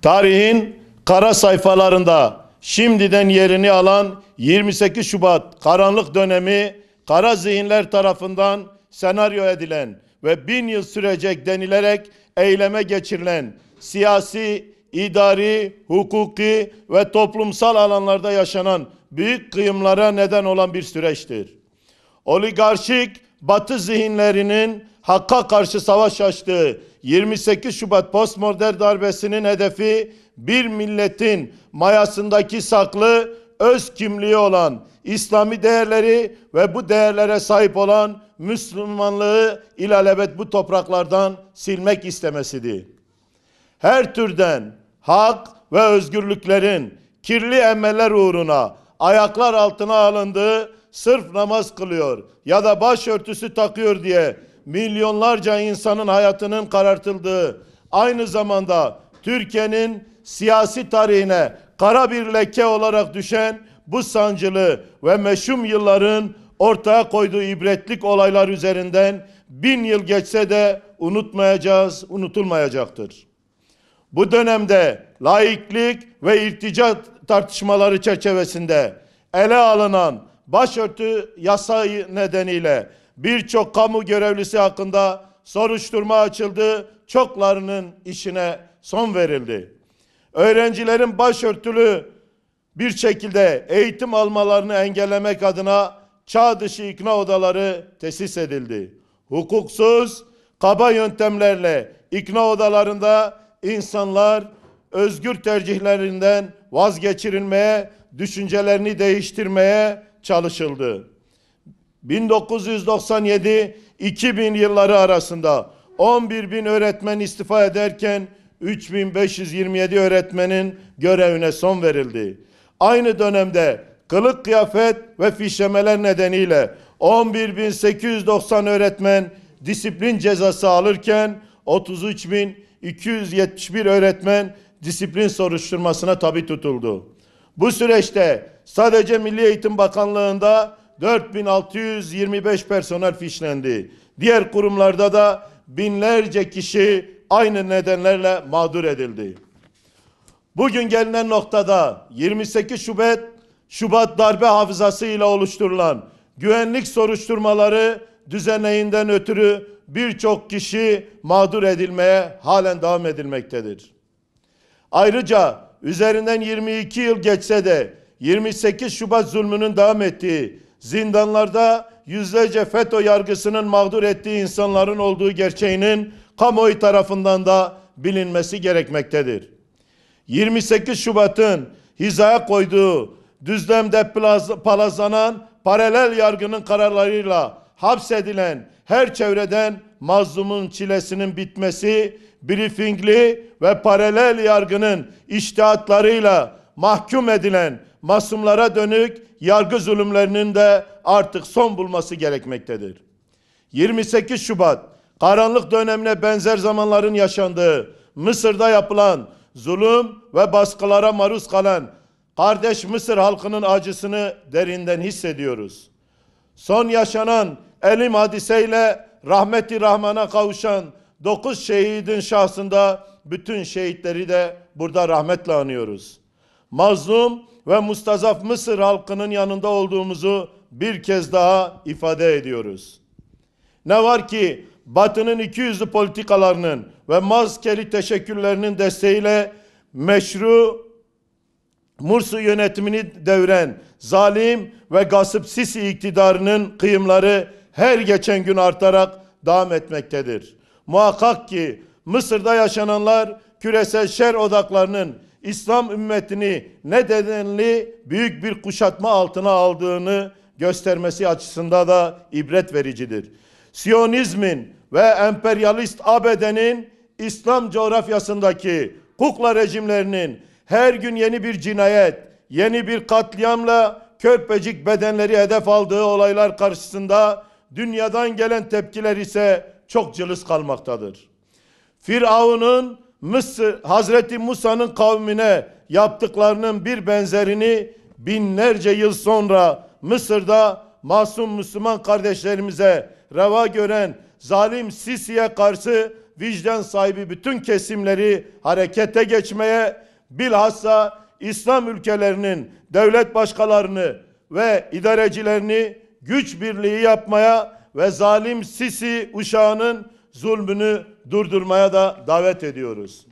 Tarihin kara sayfalarında şimdiden yerini alan 28 Şubat karanlık dönemi, kara zihinler tarafından senaryo edilen ve 1000 yıl sürecek denilerek eyleme geçirilen siyasi, idari, hukuki ve toplumsal alanlarda yaşanan büyük kıyımlara neden olan bir süreçtir. Oligarşik Batı zihinlerinin hakka karşı savaş açtığı 28 Şubat postmodern darbesinin hedefi bir milletin mayasındaki saklı öz kimliği olan İslami değerleri ve bu değerlere sahip olan Müslümanlığı ilelebet bu topraklardan silmek istemesidir. Her türden hak ve özgürlüklerin kirli emeller uğruna ayaklar altına alındığı, sırf namaz kılıyor ya da başörtüsü takıyor diye milyonlarca insanın hayatının karartıldığı, aynı zamanda Türkiye'nin siyasi tarihine kara bir leke olarak düşen bu sancılı ve meşhum yılların ortaya koyduğu ibretlik olaylar üzerinden 1000 yıl geçse de unutmayacağız, unutulmayacaktır. Bu dönemde laiklik ve irtica tartışmaları çerçevesinde ele alınan başörtü yasağı nedeniyle birçok kamu görevlisi hakkında soruşturma açıldı, çoklarının işine son verildi. Öğrencilerin başörtülü bir şekilde eğitim almalarını engellemek adına çağ dışı ikna odaları tesis edildi. Hukuksuz, kaba yöntemlerle ikna odalarında insanlar özgür tercihlerinden vazgeçirilmeye, düşüncelerini değiştirmeye çalışıldı. 1997-2000 yılları arasında 11.000 öğretmen istifa ederken 3.527 öğretmenin görevine son verildi. Aynı dönemde kılık kıyafet ve fişlemeler nedeniyle 11.890 öğretmen disiplin cezası alırken 33.271 öğretmen disiplin soruşturmasına tabi tutuldu. Bu süreçte sadece Milli Eğitim Bakanlığı'nda 4.625 personel fişlendi. Diğer kurumlarda da binlerce kişi aynı nedenlerle mağdur edildi. Bugün gelinen noktada 28 Şubat darbe hafızası ile oluşturulan güvenlik soruşturmaları düzeneğinden ötürü birçok kişi mağdur edilmeye halen devam edilmektedir. Ayrıca üzerinden 22 yıl geçse de 28 Şubat zulmünün devam ettiği, zindanlarda yüzlerce FETÖ yargısının mağdur ettiği insanların olduğu gerçeğinin kamuoyu tarafından da bilinmesi gerekmektedir. 28 Şubat'ın hizaya koyduğu, düzlemde palazlanan paralel yargının kararlarıyla hapsedilen her çevreden mazlumun çilesinin bitmesi, briefingli ve paralel yargının içtihatlarıyla mahkum edilen masumlara dönük yargı zulümlerinin de artık son bulması gerekmektedir. 28 Şubat karanlık dönemine benzer zamanların yaşandığı Mısır'da yapılan zulüm ve baskılara maruz kalan kardeş Mısır halkının acısını derinden hissediyoruz. Son yaşanan elim hadiseyle rahmeti rahmana kavuşan 9 şehidin şahsında bütün şehitleri de burada rahmetle anıyoruz. Mazlum ve mustazaf Mısır halkının yanında olduğumuzu bir kez daha ifade ediyoruz. Ne var ki Batı'nın ikiyüzlü politikalarının ve maskeli teşekkürlerinin desteğiyle meşru Mursi yönetimini deviren zalim ve gasip Sisi iktidarının kıyımları her geçen gün artarak devam etmektedir. Muhakkak ki Mısır'da yaşananlar küresel şer odaklarının İslam ümmetini nedenli büyük bir kuşatma altına aldığını göstermesi açısından da ibret vericidir. Siyonizmin ve emperyalist ABD'nin İslam coğrafyasındaki kukla rejimlerinin her gün yeni bir cinayet, yeni bir katliamla körpecik bedenleri hedef aldığı olaylar karşısında dünyadan gelen tepkiler ise çok cılız kalmaktadır. Firavun'un Hazreti Musa'nın kavmine yaptıklarının bir benzerini binlerce yıl sonra Mısır'da masum Müslüman kardeşlerimize reva gören zalim Sisi'ye karşı vicdan sahibi bütün kesimleri harekete geçmeye, bilhassa İslam ülkelerinin devlet başkalarını ve idarecilerini güç birliği yapmaya ve zalim Sisi uşağının zulmünü durdurmaya da davet ediyoruz.